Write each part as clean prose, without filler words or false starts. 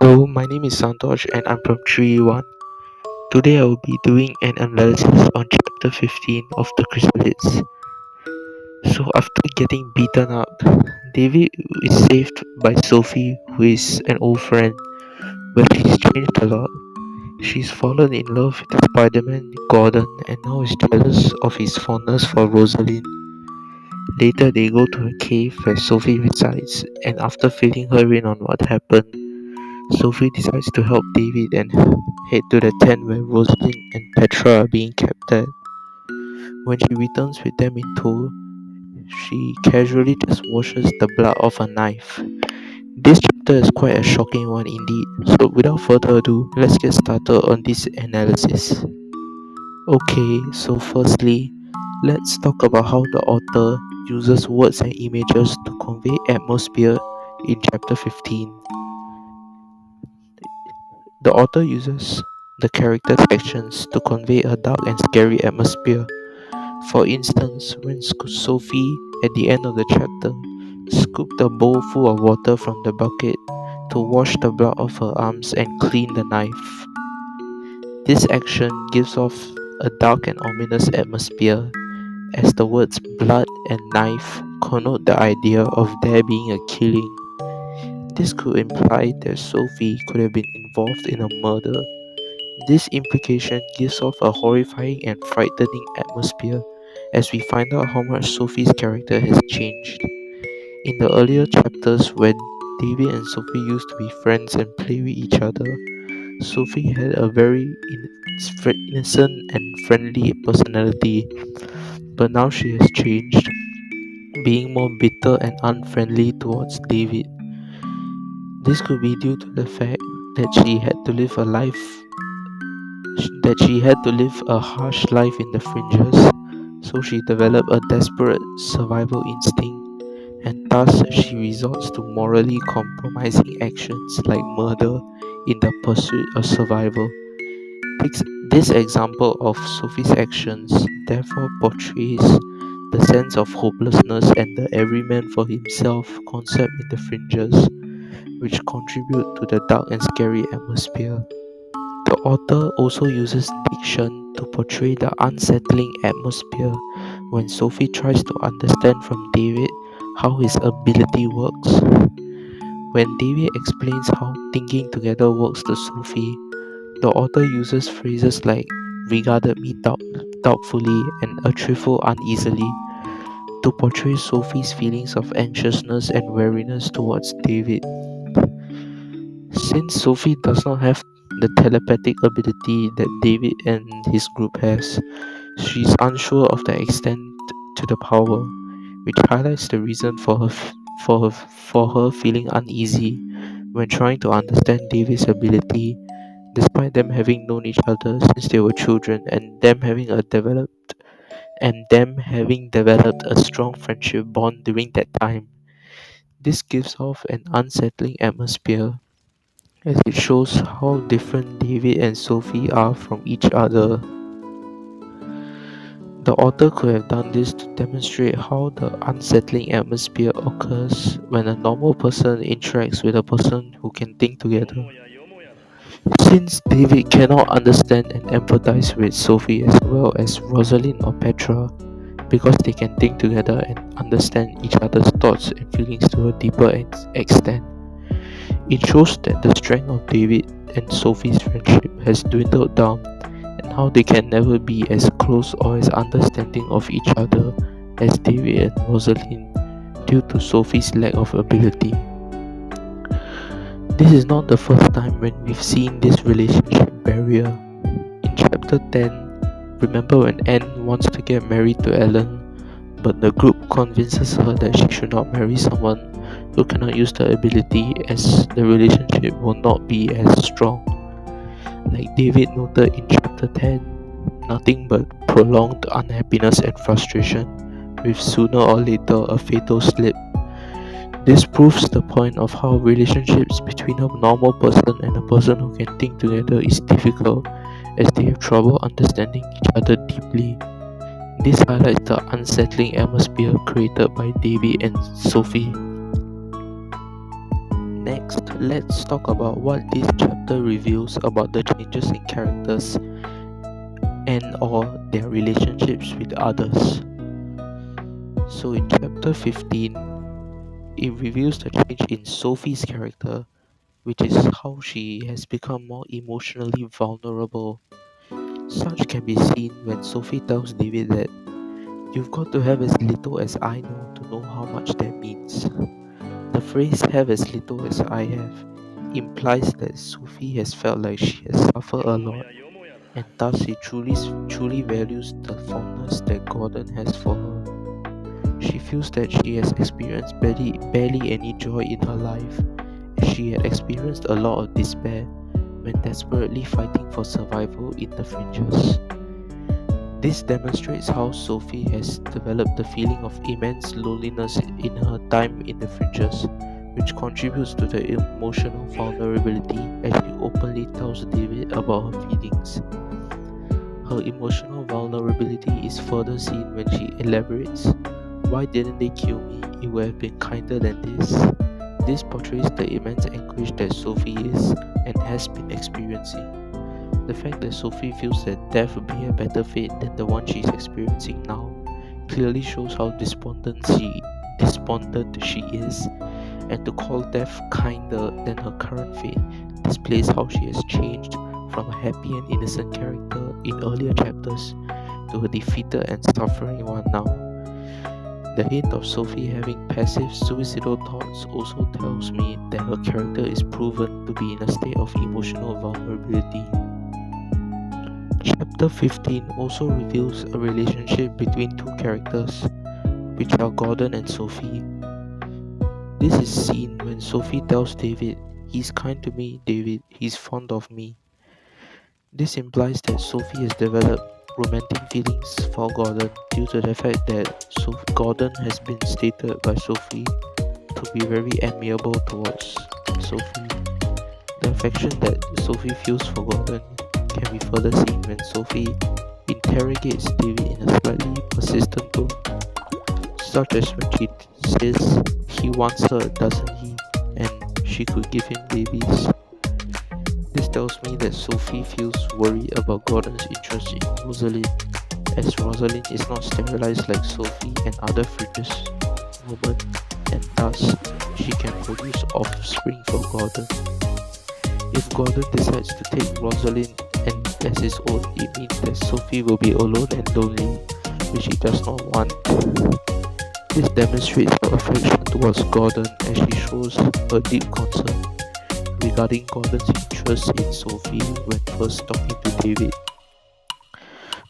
Hello, my name is Santosh and I'm from 3-1. Today I will be doing an analysis on chapter 15 of the Chrysalids. So after getting beaten up, David is saved by Sophie, who is an old friend, but she's changed a lot. She's fallen in love with Spider-Man Gordon and now is jealous of his fondness for Rosalind. Later they go to a cave where Sophie resides, and after filling her in on what happened, Sophie decides to help David and head to the tent where Rosalind and Petra are being kept at. When she returns with them in tow, she casually just washes the blood off a knife. This chapter is quite a shocking one indeed, so without further ado, let's get started on this analysis. Okay, so firstly, let's talk about how the author uses words and images to convey atmosphere in chapter 15. The author uses the character sections to convey a dark and scary atmosphere. For instance, when Sophie, at the end of the chapter, scooped a bowl full of water from the bucket to wash the blood off her arms and clean the knife. This action gives off a dark and ominous atmosphere, as the words blood and knife connote the idea of there being a killing. This could imply that Sophie could have been involved in a murder. This implication gives off a horrifying and frightening atmosphere as we find out how much Sophie's character has changed. In the earlier chapters, when David and Sophie used to be friends and play with each other, Sophie had a very innocent and friendly personality, but now she has changed, being more bitter and unfriendly towards David. This could be due to the fact that she had to live a harsh life in the fringes, so she developed a desperate survival instinct, and thus she resorts to morally compromising actions like murder in the pursuit of survival. This example of Sophie's actions therefore portrays the sense of hopelessness and the everyman for himself concept in the fringes, which contribute to the dark and scary atmosphere. The author also uses diction to portray the unsettling atmosphere when Sophie tries to understand from David how his ability works. When David explains how thinking together works to Sophie, the author uses phrases like regarded me doubtfully and a trifle uneasily to portray Sophie's feelings of anxiousness and wariness towards David. Since Sophie does not have the telepathic ability that David and his group has, she is unsure of the extent to the power, which highlights the reason for her feeling uneasy when trying to understand David's ability, despite them having known each other since they were children and them having developed a strong friendship bond during that time. This gives off an unsettling atmosphere as it shows how different David and Sophie are from each other. The author could have done this to demonstrate how the unsettling atmosphere occurs when a normal person interacts with a person who can think together. Since David cannot understand and empathize with Sophie as well as Rosalind or Petra, because they can think together and understand each other's thoughts and feelings to a deeper extent, it shows that the strength of David and Sophie's friendship has dwindled down and how they can never be as close or as understanding of each other as David and Rosalind due to Sophie's lack of ability. This is not the first time when we've seen this relationship barrier. In chapter 10, remember when Anne wants to get married to Ellen, but the group convinces her that she should not marry someone who cannot use the ability as the relationship will not be as strong. Like David noted in chapter 10, nothing but prolonged unhappiness and frustration, with sooner or later a fatal slip. This proves the point of how relationships between a normal person and a person who can think together is difficult, as they have trouble understanding each other deeply. This highlights the unsettling atmosphere created by David and Sophie. Next, let's talk about what this chapter reveals about the changes in characters and or their relationships with others. So in chapter 15, it reveals the change in Sophie's character, which is how she has become more emotionally vulnerable. Such can be seen when Sophie tells David that you've got to have as little as I know to know how much that means. The phrase have as little as I have implies that Sophie has felt like she has suffered a lot and thus she truly values the fondness that Gordon has for her. She feels that she has experienced barely any joy in her life, as she had experienced a lot of despair when desperately fighting for survival in the fringes. This demonstrates how Sophie has developed the feeling of immense loneliness in her time in the fringes, which contributes to the emotional vulnerability as she openly tells David about her feelings. Her emotional vulnerability is further seen when she elaborates, "Why didn't they kill me? It would have been kinder than this." This portrays the immense anguish that Sophie is and has been experiencing. The fact that Sophie feels that death would be a better fate than the one she's experiencing now clearly shows how despondent she is, and to call death kinder than her current fate displays how she has changed from a happy and innocent character in earlier chapters to a defeated and suffering one now. The hint of Sophie having passive suicidal thoughts also tells me that her character is proven to be in a state of emotional vulnerability. Chapter 15 also reveals a relationship between two characters, which are Gordon and Sophie. This is seen when Sophie tells David, "He's kind to me, David, he's fond of me." This implies that Sophie has developed romantic feelings for Gordon due to the fact that Gordon has been stated by Sophie to be very amiable towards Sophie. The affection that Sophie feels for Gordon can be further seen when Sophie interrogates David in a slightly persistent tone, such as when she says he wants her, doesn't he, and she could give him babies. This tells me that Sophie feels worried about Gordon's interest in Rosalind, as Rosalind is not sterilized like Sophie and other fringes women, and thus she can produce offspring for Gordon. If Gordon decides to take Rosalind and as his own, it means that Sophie will be alone and lonely, which she does not want. This demonstrates her affection towards Gordon as she shows her deep concern regarding Gordon's interest in Sophie when first talking to David,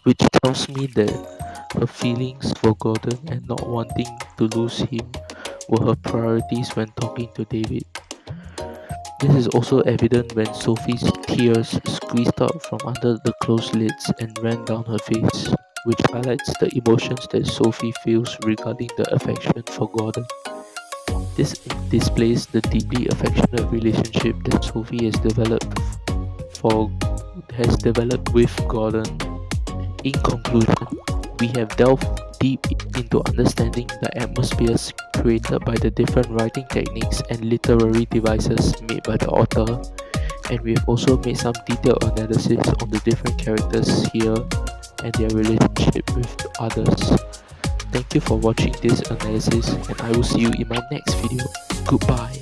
which tells me that her feelings for Gordon and not wanting to lose him were her priorities when talking to David. This is also evident when Sophie's tears squeezed out from under the closed lids and ran down her face, which highlights the emotions that Sophie feels regarding the affection for Gordon. This displays the deeply affectionate relationship that Sophie for has developed with Gordon. In conclusion, we have delved deep into understanding the atmospheres created by the different writing techniques and literary devices made by the author, and we have also made some detailed analysis on the different characters here and their relationship with others. Thank you for watching this analysis, and I will see you in my next video. Goodbye.